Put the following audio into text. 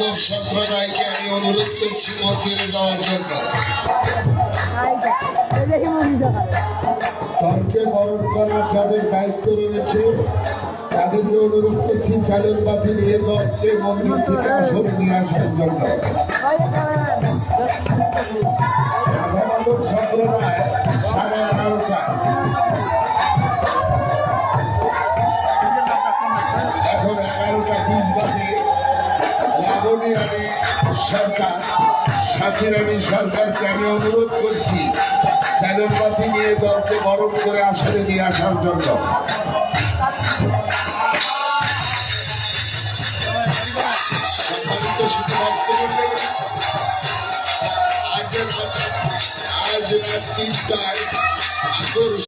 মাদক সম্প্রদায়কে আমি অনুরোধ করছি মন্দিরে যাওয়ার জন্য। দলকে বরণ করার যাদের দায়িত্ব রয়েছে তাদেরকে অনুরোধ করছি চালন বাতি নিয়ে দলকে মন্দির থেকে আসরে নিয়ে আসার জন্য। মাদক সম্প্রদায় 11:30টায় এখন 11:20 বাজে লাবণী রানী সরকার সাথী রানী সরকারকে আমি অনুরোধ করছি চালনবাতি নিয়ে দলকে বরণ করে আসরে নিয়ে আসার জন্য। সম্মানিত শুধু ভক্তমণ্ডলী, আজ রাত 3টায়